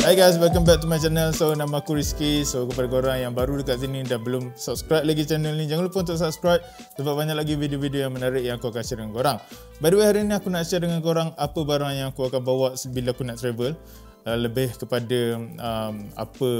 Hi guys, welcome back to my channel. So nama aku Rizky. So kepada korang yang baru dekat sini dan belum subscribe lagi channel ni, jangan lupa untuk subscribe sebab banyak lagi video-video yang menarik yang aku akan share dengan korang. By the way, hari ni aku nak share dengan korang apa barang yang aku akan bawa bila aku nak travel. Lebih kepada apa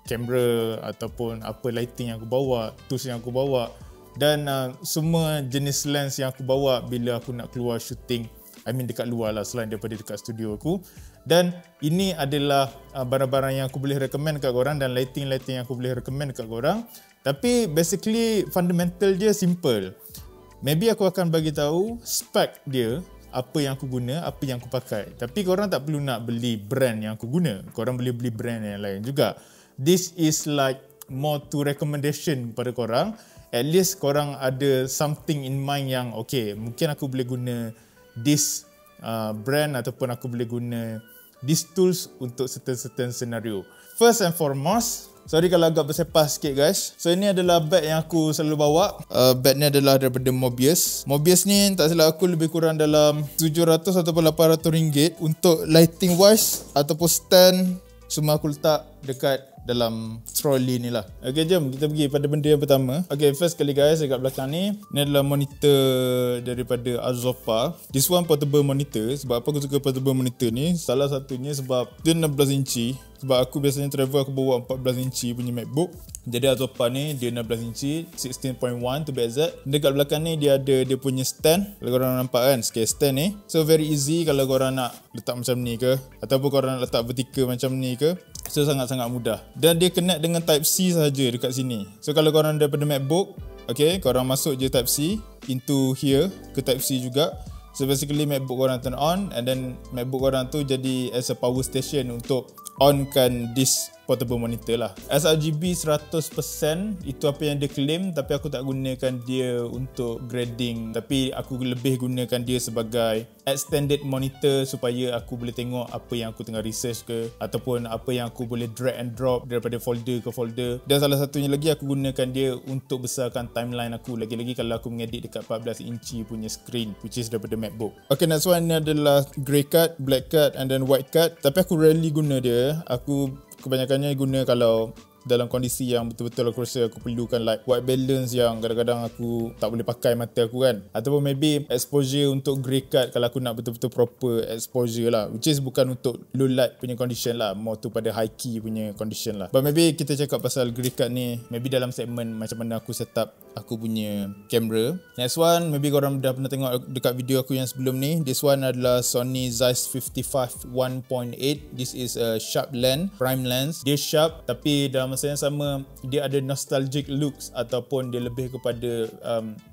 kamera ataupun apa lighting yang aku bawa, tools yang aku bawa dan semua jenis lens yang aku bawa bila aku nak keluar shooting. Dekat luar lah selain daripada dekat studio aku. Dan ini adalah barang-barang yang aku boleh recommend kat korang dan lighting-lighting yang aku boleh recommend kat korang. Tapi basically fundamental dia simple. Maybe aku akan bagi tahu spec dia, apa yang aku guna, apa yang aku pakai. Tapi korang tak perlu nak beli brand yang aku guna. Korang boleh beli brand yang lain juga. This is like more to recommendation kepada korang. At least korang ada something in mind yang okay, mungkin aku boleh guna this brand ataupun aku boleh guna these tools untuk certain scenario. First and foremost, sorry kalau agak bersepah sikit guys. So ini adalah bag yang aku selalu bawa. Bag ni adalah daripada Mobius. Mobius ni tak silap aku lebih kurang dalam 700 ataupun 800 ringgit. Untuk lighting wise ataupun stand, semua aku letak dekat dalam trolley ni lah. Okay, jom kita pergi pada benda yang pertama. Okay, first kali guys, dekat belakang ni adalah monitor daripada Azopa. This one portable monitor. Sebab apa aku suka portable monitor ni? Salah satunya sebab dia 16 inci. Sebab aku biasanya travel aku bawa 14 inci punya MacBook. Jadi Azopa ni dia 16 inci, 16.1 to be exact. Dekat belakang ni dia ada dia punya stand. Kalau korang nampak kan, scale stand ni. So very easy kalau korang nak letak macam ni ke, ataupun korang nak letak vertical macam ni ke. So sangat-sangat mudah. Dan dia connect dengan Type-C sahaja dekat sini. So kalau korang daripada MacBook, okay, korang masuk je Type-C into here ke Type-C juga. So basically MacBook korang turn on and then MacBook korang tu jadi as a power station untuk onkan this portable monitor lah. sRGB 100% itu apa yang dia claim, tapi aku tak gunakan dia untuk grading, tapi aku lebih gunakan dia sebagai extended monitor supaya aku boleh tengok apa yang aku tengah research ke, ataupun apa yang aku boleh drag and drop daripada folder ke folder. Dan salah satunya lagi aku gunakan dia untuk besarkan timeline aku, lagi-lagi kalau aku mengedit dekat 14 inci punya screen, which is daripada MacBook. Okay, next one ni adalah grey cut, black cut and then white cut. Tapi aku rarely guna dia. Aku kebanyakannya guna kalau dalam kondisi yang betul-betul aku rasa aku perlukan like white balance yang kadang-kadang aku tak boleh pakai mata aku kan, ataupun maybe exposure untuk grey cut kalau aku nak betul-betul proper exposure lah, which is bukan untuk low light punya condition lah, more tu pada high key punya condition lah. But maybe kita cakap pasal grey cut ni maybe dalam segmen macam mana aku set up aku punya kamera. Next one, maybe korang dah pernah tengok dekat video aku yang sebelum ni. This one adalah Sony Zeiss 55 1.8. This is a sharp lens, prime lens. Dia sharp tapi dalam masa yang sama dia ada nostalgic looks, ataupun dia lebih kepada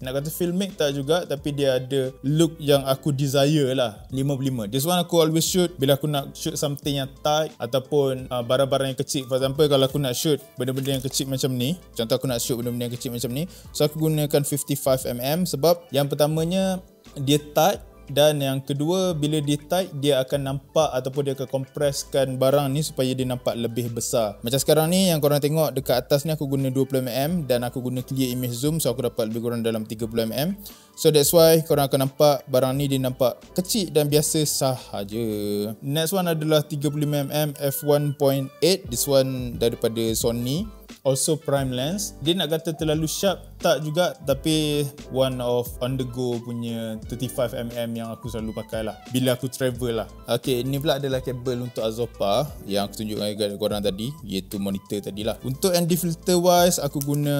nak kata filmic tak juga, tapi dia ada look yang aku desire lah. 5/5. This one aku always shoot bila aku nak shoot something yang tight ataupun barang-barang yang kecil. For example, kalau aku nak shoot benda-benda yang kecil macam ni, contoh aku nak shoot benda-benda yang kecil macam ni, so aku gunakan 55mm sebab yang pertamanya dia tight, dan yang kedua bila dia tight dia akan nampak ataupun dia akan kompreskan barang ni supaya dia nampak lebih besar. Macam sekarang ni yang korang tengok dekat atas ni aku guna 20mm dan aku guna clear image zoom, so aku dapat lebih kurang dalam 30mm. So that's why korang akan nampak barang ni dia nampak kecil dan biasa sahaja. Next one adalah 35mm f1.8. This one daripada Sony, also prime lens. Dia nak kata terlalu sharp tak juga, tapi one of on the go punya 35mm yang aku selalu pakai lah bila aku travel lah. Okay, ini pula adalah kabel untuk Azopa yang aku tunjukkan kepada korang tadi, iaitu monitor tadi lah. Untuk ND filter wise aku guna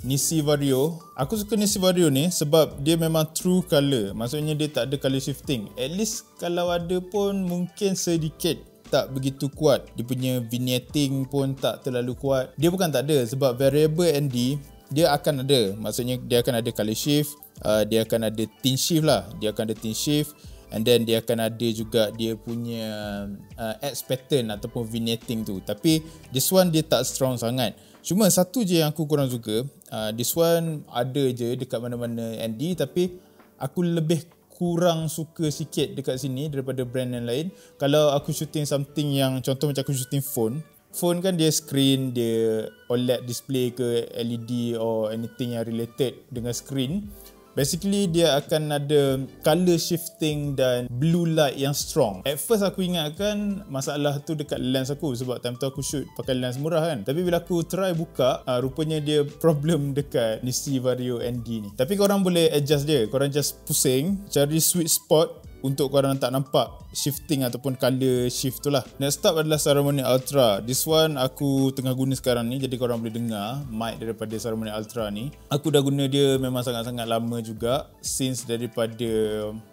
Nisi Vario. Aku suka Nisi Vario ni sebab dia memang true color, maksudnya dia tak ada color shifting. At least kalau ada pun mungkin sedikit, tak begitu kuat. Dia punya vignetting pun tak terlalu kuat. Dia bukan tak ada, sebab variable ND dia akan ada, maksudnya dia akan ada color shift, dia akan ada tint shift lah, dia akan ada tint shift, and then dia akan ada juga dia punya edge pattern ataupun vignetting tu. Tapi this one dia tak strong sangat. Cuma satu je yang aku kurang suka, this one ada je dekat mana-mana ND, tapi aku lebih kurang suka sikit dekat sini daripada brand yang lain. Kalau aku shooting something yang contoh macam aku shooting phone kan dia screen, dia OLED display ke LED or anything yang related dengan screen. Basically dia akan ada color shifting dan blue light yang strong. At first aku ingatkan masalah tu dekat lens aku sebab time tu aku shoot pakai lens murah kan. Tapi bila aku try buka, rupanya dia problem dekat Nisi Vario ND ni. Tapi korang boleh adjust dia. Korang just pusing, cari sweet spot untuk korang tak nampak shifting ataupun color shift tu lah. Next up adalah Saramonic Ultra. This one aku tengah guna sekarang ni, jadi korang boleh dengar mic daripada Saramonic Ultra ni. Aku dah guna dia memang sangat-sangat lama juga, since daripada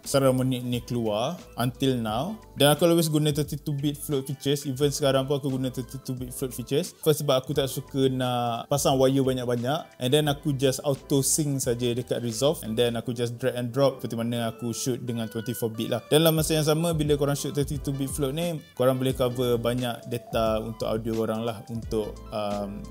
Saramonic ni keluar until now. Dan aku always guna 32-bit float features. Even sekarang pun aku guna 32-bit float features. First sebab aku tak suka nak pasang wire banyak-banyak, and then aku just auto sync saja dekat Resolve, and then aku just drag and drop seperti mana aku shoot dengan 24-bit lah. Dan dalam masa yang sama, bila korang shoot 32-bit float ni, korang boleh cover banyak data untuk audio korang lah, untuk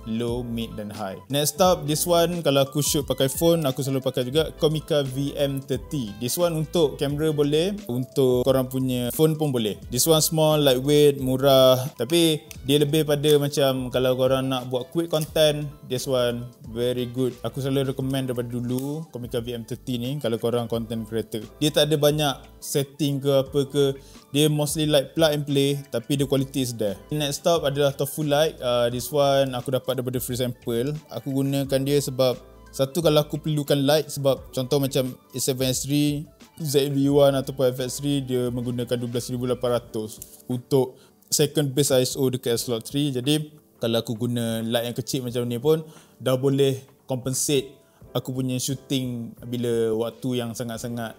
low, mid dan high. Next up, this one kalau aku shoot pakai phone, aku selalu pakai juga Komica VM30. This one untuk kamera boleh, untuk korang punya phone pun boleh. This one small, lightweight, murah, tapi dia lebih pada macam kalau korang nak buat quick content, this one very good. Aku selalu recommend daripada dulu Komica VM30 ni kalau korang content creator. Dia tak ada banyak setting ke apa ke, dia mostly like plug and play, tapi the quality is there. Next stop adalah Tofu Light. This one aku dapat daripada free sample. Aku gunakan dia sebab satu, kalau aku perlukan light, sebab contoh macam A7S3, ZV-1 ataupun FX3 dia menggunakan 12800 untuk second base ISO dekat slot 3. Jadi kalau aku guna light yang kecil macam ni pun dah boleh compensate aku punya shooting bila waktu yang sangat-sangat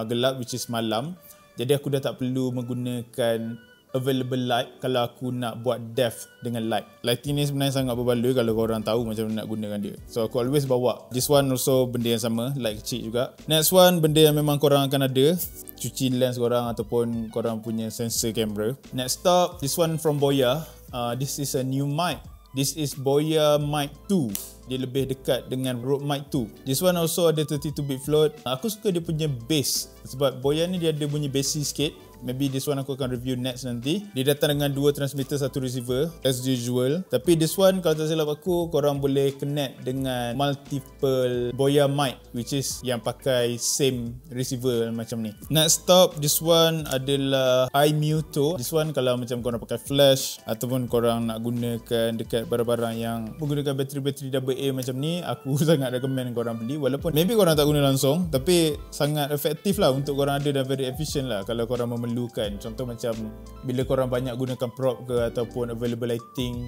gelap, which is malam. Jadi aku dah tak perlu menggunakan available light kalau aku nak buat depth dengan light. Lighting ni sebenarnya sangat berbaloi kalau korang tahu macam mana nak gunakan dia. So aku always bawa. This one also benda yang sama, light kecil juga. Next one, benda yang memang korang akan ada, cuci lens korang ataupun korang punya sensor kamera. Next stop, this one from Boya. This is a new mic. This is Boya Mic 2. Dia lebih dekat dengan Rode Mic 2. This one also ada 32-bit float. Aku suka dia punya bass, sebab Boya ni dia ada bunyi bassy sikit. Maybe this one aku akan review next nanti. Dia datang dengan 2 transmitter, 1 receiver as usual. Tapi this one kalau tak silap aku, korang boleh connect dengan multiple Boya mic, which is yang pakai same receiver macam ni. Next stop, this one adalah iMuto. This one kalau macam korang pakai flash ataupun korang nak gunakan dekat barang-barang yang menggunakan bateri-bateri AA macam ni, aku sangat recommend korang beli. Walaupun maybe korang tak guna langsung, tapi sangat efektif lah untuk korang ada, dan very efficient lah kalau korang memerlukan. Contoh macam bila korang banyak gunakan prop ke ataupun available lighting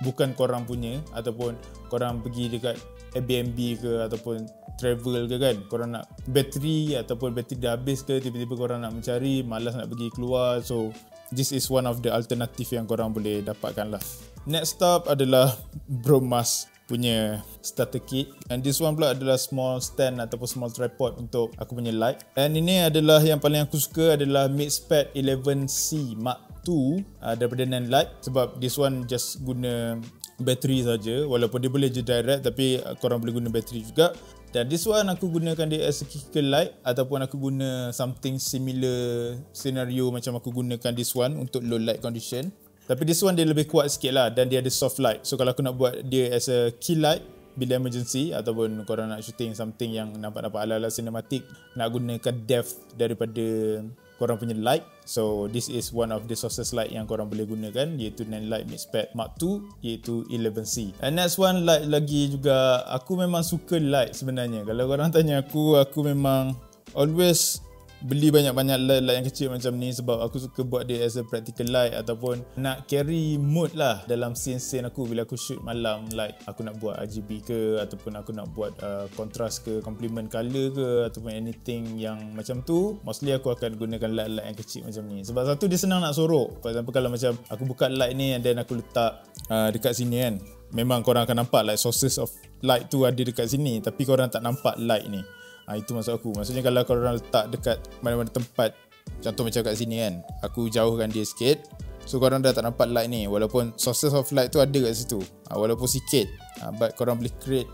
bukan korang punya, ataupun korang pergi dekat Airbnb ke ataupun travel ke kan, korang nak bateri ataupun bateri dah habis ke, tiba-tiba korang nak mencari, malas nak pergi keluar. So this is one of the alternative yang korang boleh dapatkan lah. Next stop adalah Bromas punya starter kit, and this one pula adalah small stand ataupun small tripod untuk aku punya light. And ini adalah yang paling aku suka, adalah Mixpad 11C Mark II daripada Nanlite, sebab this one just guna bateri saja, walaupun dia boleh je direct, tapi korang boleh guna bateri juga. Dan this one aku gunakan dia as a kicker light, ataupun aku guna something similar scenario macam aku gunakan this one untuk low light condition. Tapi this one dia lebih kuat sikit lah, dan dia ada soft light. So kalau aku nak buat dia as a key light bila emergency, ataupun korang nak shooting something yang nampak-nampak ala-ala cinematic, nak gunakan depth daripada korang punya light, so this is one of the sources light yang korang boleh gunakan, iaitu Nanlite Mixpad Mark II, iaitu 11C. And next one, light lagi juga. Aku memang suka light sebenarnya. Kalau korang tanya aku memang always beli banyak-banyak light yang kecil macam ni, sebab aku suka buat dia as a practical light, ataupun nak carry mood lah dalam scene-scene aku bila aku shoot malam. Like aku nak buat RGB ke, ataupun aku nak buat contrast ke, complement colour ke, ataupun anything yang macam tu, mostly aku akan gunakan light-light yang kecil macam ni. Sebab satu, dia senang nak sorok. For example, kalau macam aku buka light ni and then aku letak dekat sini kan, memang korang akan nampak like sources of light tu ada dekat sini, tapi korang tak nampak light ni. Itu maksud aku. Maksudnya kalau korang letak dekat mana-mana tempat, contoh macam kat sini kan, aku jauhkan dia sikit, so korang dah tak nampak light ni, walaupun sources of light tu ada kat situ, walaupun sikit, but korang boleh create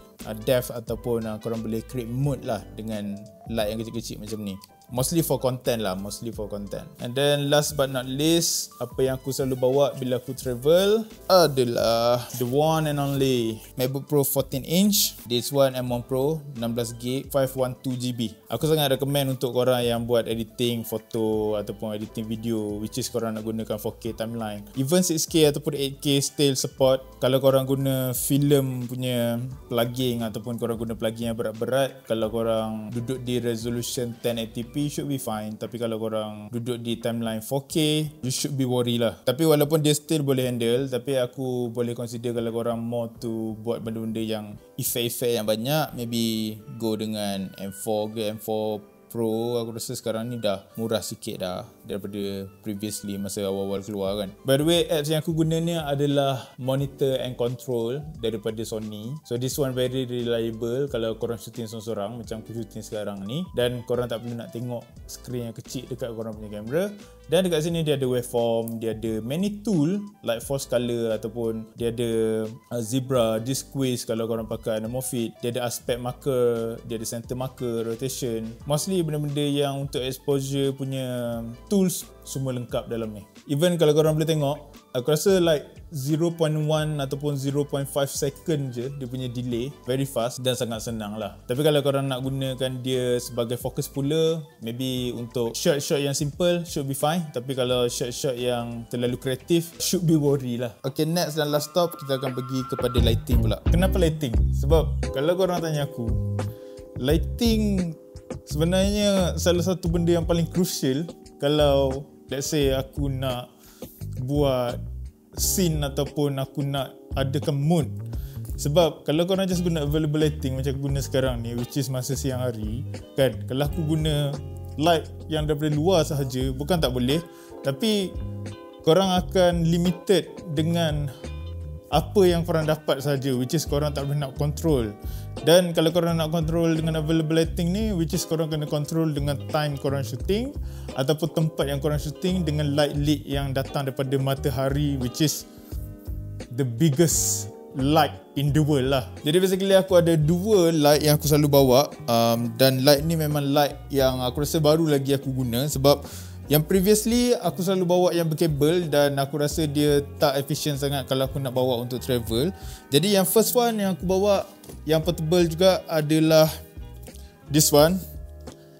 depth ataupun korang boleh create mood lah dengan light yang kecil-kecil macam ni. mostly for content lah, And then last but not least, apa yang aku selalu bawa bila aku travel adalah the one and only MacBook Pro 14 inch. This one M1 Pro 16GB 512GB. Aku sangat recommend untuk korang yang buat editing foto ataupun editing video, which is korang nak gunakan 4K timeline. Even 6K ataupun 8K still support. Kalau korang guna film punya plugin ataupun korang guna plugin yang berat-berat, kalau korang duduk di resolution 1080p should be fine. Tapi kalau korang duduk di timeline 4K, you should be worry lah. Tapi walaupun dia still boleh handle, tapi aku boleh consider kalau korang more to buat benda-benda yang efek-efek yang banyak, maybe go dengan M4 ke M4 Pro. Aku rasa sekarang ni dah murah sikit dah daripada previously masa awal-awal keluar kan. By the way, apps yang aku guna ni adalah monitor and control daripada Sony. So this one very reliable kalau korang shooting seorang-seorang macam aku shooting sekarang ni, dan korang tak perlu nak tengok skrin yang kecil dekat korang punya kamera. Dan dekat sini dia ada waveform, dia ada many tool like force color ataupun dia ada zebra, disc squeeze kalau korang pakai anamorphic, dia ada aspect marker, dia ada center marker, rotation. Mostly benda-benda yang untuk exposure punya tools semua lengkap dalam ni. Even kalau korang boleh tengok, aku rasa like 0.1 ataupun 0.5 second je dia punya delay, very fast dan sangat senang lah. Tapi kalau korang nak gunakan dia sebagai focus puller, maybe untuk shot-shot yang simple should be fine. Tapi kalau shot-shot yang terlalu kreatif, should be worry lah. Okay, next dan last stop kita akan pergi kepada lighting pula. Kenapa lighting? Sebab kalau korang tanya aku, lighting sebenarnya salah satu benda yang paling crucial kalau let's say aku nak buat scene ataupun aku nak adakan mood. Sebab kalau korang just guna available lighting macam aku guna sekarang ni, which is masa siang hari kan, kalau aku guna light yang daripada luar sahaja, bukan tak boleh, tapi korang akan limited dengan apa yang korang dapat saja, which is korang tak boleh nak control. Dan kalau korang nak control dengan available lighting ni, which is korang kena control dengan time korang shooting ataupun tempat yang korang shooting dengan light lead yang datang daripada matahari, which is the biggest light in the world lah. Jadi basically aku ada dua light yang aku selalu bawa, dan light ni memang light yang aku rasa baru lagi aku guna. Sebab yang previously aku selalu bawa yang berkabel dan aku rasa dia tak efficient sangat kalau aku nak bawa untuk travel. Jadi yang first one yang aku bawa yang portable juga adalah this one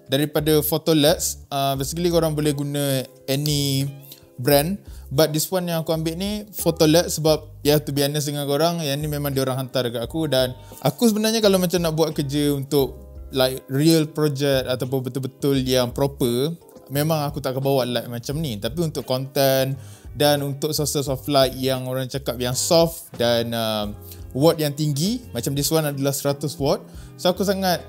daripada Photolabs. Basically korang boleh guna any brand, but this one yang aku ambil ni Photolabs sebab ya, to be honest dengan korang, yang ni memang diorang hantar dekat aku. Dan aku sebenarnya kalau macam nak buat kerja untuk like real project ataupun betul-betul yang proper, memang aku tak akan bawa light macam ni. Tapi untuk content dan untuk sources of light yang orang cakap yang soft dan watt yang tinggi, macam this one adalah 100 watt. So aku sangat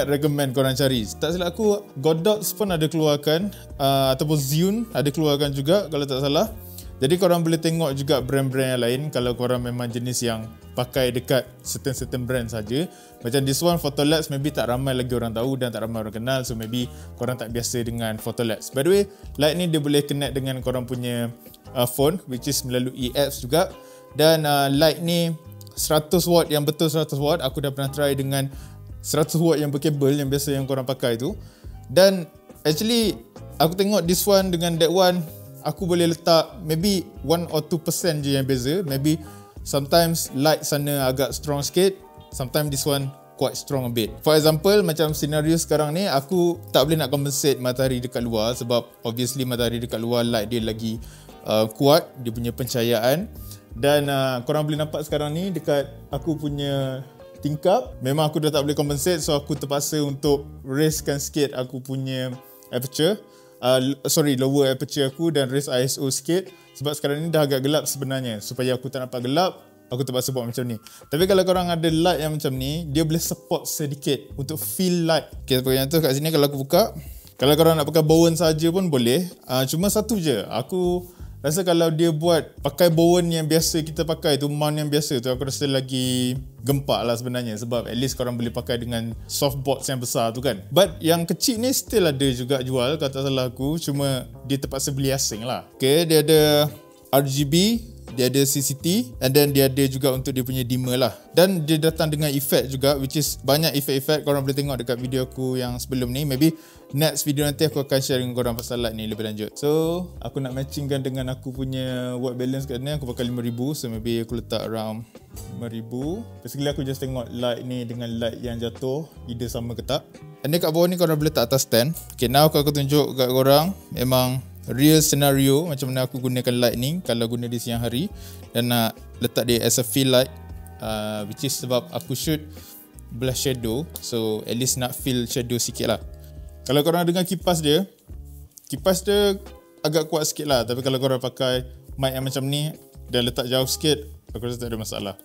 recommend korang cari. Tak silap aku, Godox pun ada keluarkan, ataupun Zhiyun ada keluarkan juga kalau tak salah. Jadi korang boleh tengok juga brand-brand yang lain kalau korang memang jenis yang pakai dekat certain brand saja. Macam this one Photolabs, maybe tak ramai lagi orang tahu dan tak ramai orang kenal, so maybe korang tak biasa dengan Photolabs. By the way, light ni dia boleh connect dengan korang punya phone, which is melalui apps juga. Dan light ni 100 watt yang betul 100 watt. Aku dah pernah try dengan 100 watt yang berkabel yang biasa yang korang pakai tu. Dan actually aku tengok this one dengan that one, aku boleh letak maybe 1 or 2% je yang beza. Maybe sometimes light sana agak strong sikit, sometimes this one quite strong a bit. For example, macam senario sekarang ni, aku tak boleh nak compensate matahari dekat luar sebab obviously matahari dekat luar light dia lagi kuat, dia punya pencahayaan. Dan korang boleh nampak sekarang ni dekat aku punya tingkap, memang aku dah tak boleh compensate, so aku terpaksa untuk raise-kan sikit aku punya aperture, lower aperture aku dan raise ISO sikit. Sebab sekarang ni dah agak gelap sebenarnya, supaya aku tak nampak gelap, aku terpaksa buat macam ni. Tapi kalau korang ada light yang macam ni, dia boleh support sedikit untuk feel light. Okay, seperti yang tu kat sini kalau aku buka, kalau korang nak pakai bowen saja pun boleh. Cuma satu je, aku rasa kalau dia buat pakai bowen yang biasa kita pakai tu, mount yang biasa tu, aku rasa lagi gempak lah sebenarnya. Sebab at least korang boleh pakai dengan softbox yang besar tu kan. But yang kecil ni still ada juga jual, kalau tak salah aku, cuma dia terpaksa beli asing lah. Okay, dia ada RGB, dia ada CCT, and then dia ada juga untuk dia punya dimmer lah. Dan dia datang dengan efek juga, which is banyak efek-efek. Korang boleh tengok dekat video aku yang sebelum ni. Maybe next video nanti aku akan share dengan korang pasal light ni lebih lanjut. So aku nak matchingkan dengan aku punya white balance kat ni. Aku pakai 5000, so maybe aku letak around 5000. Basically aku just tengok light ni dengan light yang jatuh, either sama ke tak. And then kat bawah ni korang boleh letak atas stand. Okay, now aku tunjuk kat korang memang real scenario macam mana aku gunakan light ni kalau guna di siang hari, dan nak letak dia as a fill light, which is sebab aku shoot belah shadow, so at least nak fill shadow sikit lah. Kalau korang dengar kipas dia agak kuat sikit lah, tapi kalau korang pakai mic yang macam ni dan letak jauh sikit, aku rasa tak ada masalah.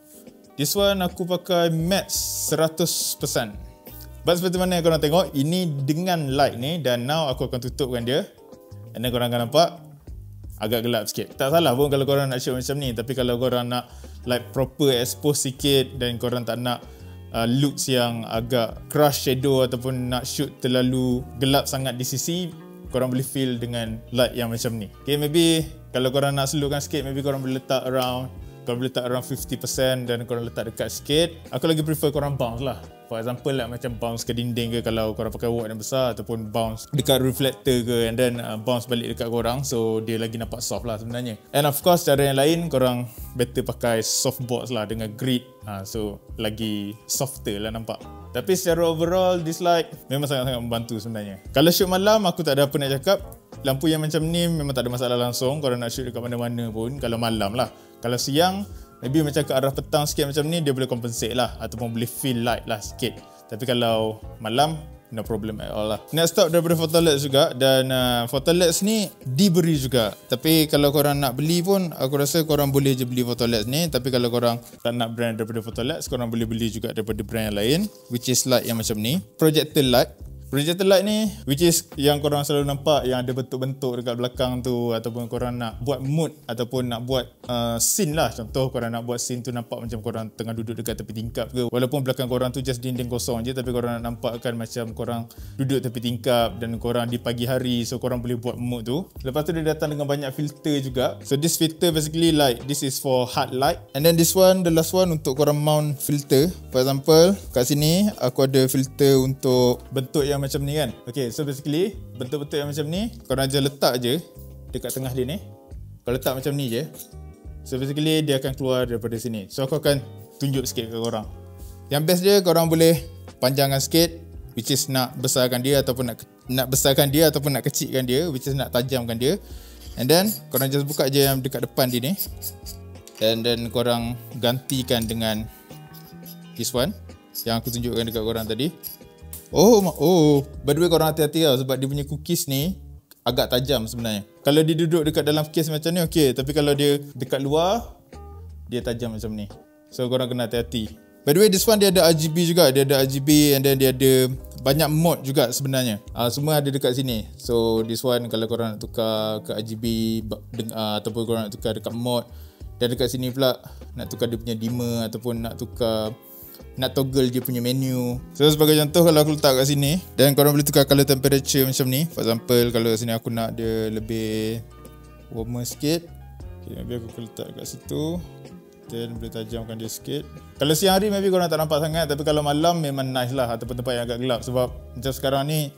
This one aku pakai max 100%. But seperti mana yang korang tengok, ini dengan light ni, dan now aku akan tutupkan dia. And then korang akan nampak agak gelap sikit. Tak salah pun kalau korang nak shoot macam ni, tapi kalau korang nak like proper expose sikit dan korang tak nak looks yang agak crush shadow ataupun nak shoot terlalu gelap sangat di sisi, korang boleh fill dengan light yang macam ni. Okay, maybe kalau korang nak slowkan sikit, maybe korang boleh letak around 50% dan korang letak dekat sikit. Aku lagi prefer korang bounce lah. For example like macam bounce ke dinding ke kalau korang pakai wok yang besar, ataupun bounce dekat reflector ke, and then bounce balik dekat korang, so dia lagi nampak soft lah sebenarnya. And of course cara yang lain korang better pakai softbox lah dengan grid, so lagi softer lah nampak. Tapi secara overall this light memang sangat-sangat membantu sebenarnya. Kalau shoot malam aku tak ada apa nak cakap. Lampu yang macam ni memang tak ada masalah langsung. Korang nak shoot dekat mana-mana pun kalau malam lah. Kalau siang maybe macam ke arah petang sikit macam ni, dia boleh compensate lah, ataupun boleh feel light lah sikit. Tapi kalau malam, no problem at all lah. Next stop daripada Photoleds juga, dan Photoleds ni diberi juga. Tapi kalau korang nak beli pun, aku rasa korang boleh je beli Photoleds ni. Tapi kalau korang tak nak brand daripada Photoleds, korang boleh beli juga daripada brand yang lain, which is light yang macam ni, projector light. Projector light ni, which is yang korang selalu nampak yang ada bentuk-bentuk dekat belakang tu, ataupun korang nak buat mood ataupun nak buat scene lah. Contoh korang nak buat scene tu nampak macam korang tengah duduk dekat tepi tingkap ke, walaupun belakang korang tu just dinding kosong je, tapi korang nak nampakkan macam korang duduk tepi tingkap dan korang di pagi hari, so korang boleh buat mood tu. Lepas tu dia datang dengan banyak filter juga. So this filter basically like this is for hard light, and then this one, the last one, untuk korang mount filter. For example kat sini aku ada filter untuk bentuk yang macam ni kan. Okay, so basically bentuk-bentuk yang macam ni korang je letak je dekat tengah dia ni. Kau letak macam ni je, so basically dia akan keluar daripada sini. So aku akan tunjuk sikit ke korang. Yang best dia, korang boleh panjangkan sikit, which is nak besarkan dia ataupun nak besarkan dia ataupun nak kecilkan dia, which is nak tajamkan dia. And then korang just buka je yang dekat depan dia ni, and then korang gantikan dengan this one yang aku tunjukkan dekat korang tadi. Oh, by the way korang hati-hati lah, sebab dia punya cookies ni agak tajam sebenarnya. Kalau dia duduk dekat dalam case macam ni okey, tapi kalau dia dekat luar dia tajam macam ni. So korang kena hati-hati. By the way, this one dia ada RGB juga. Dia ada RGB, and then dia ada banyak mode juga sebenarnya. Semua ada dekat sini. So this one kalau korang nak tukar ke RGB ataupun korang nak tukar dekat mode, dan dekat sini pula nak tukar dia punya dimmer ataupun nak toggle dia punya menu. So sebagai contoh, kalau aku letak kat sini, dan korang boleh tukar color temperature macam ni. For example kalau kat sini aku nak dia lebih warmer sikit, okay, maybe aku letak kat situ, then boleh tajamkan dia sikit. Kalau siang hari maybe korang tak nampak sangat, tapi kalau malam memang nice lah, ataupun tempat yang agak gelap. Sebab macam sekarang ni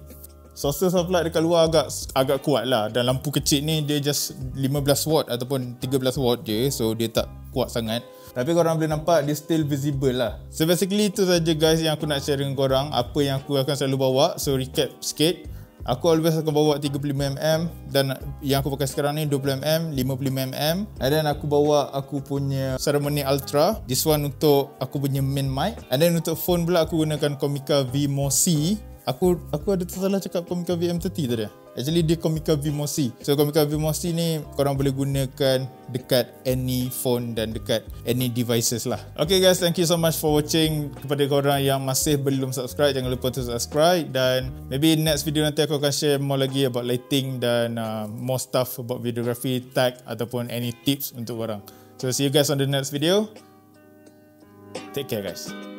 sources of light dekat luar agak kuat lah, dan lampu kecil ni dia just 15 watt ataupun 13 watt je, so dia tak kuat sangat. Tapi korang boleh nampak dia still visible lah. So basically itu saja guys yang aku nak share dengan korang, apa yang aku akan selalu bawa. So recap sikit, aku always akan bawa 35mm, dan yang aku pakai sekarang ni 20mm, 55mm, and then aku bawa aku punya Ceremony Ultra. This one untuk aku punya main mic, and then untuk phone pula aku gunakan Comica VMO C. Aku ada tersalah cakap Comica VM30 tadi. Actually dia Comica VMO C. So Comica VMO C ni korang boleh gunakan dekat any phone dan dekat any devices lah. Okay guys, thank you so much for watching. Kepada korang yang masih belum subscribe, jangan lupa untuk subscribe, dan maybe next video nanti aku akan share more lagi about lighting dan more stuff about videography, tag ataupun any tips untuk korang. So see you guys on the next video. Take care guys.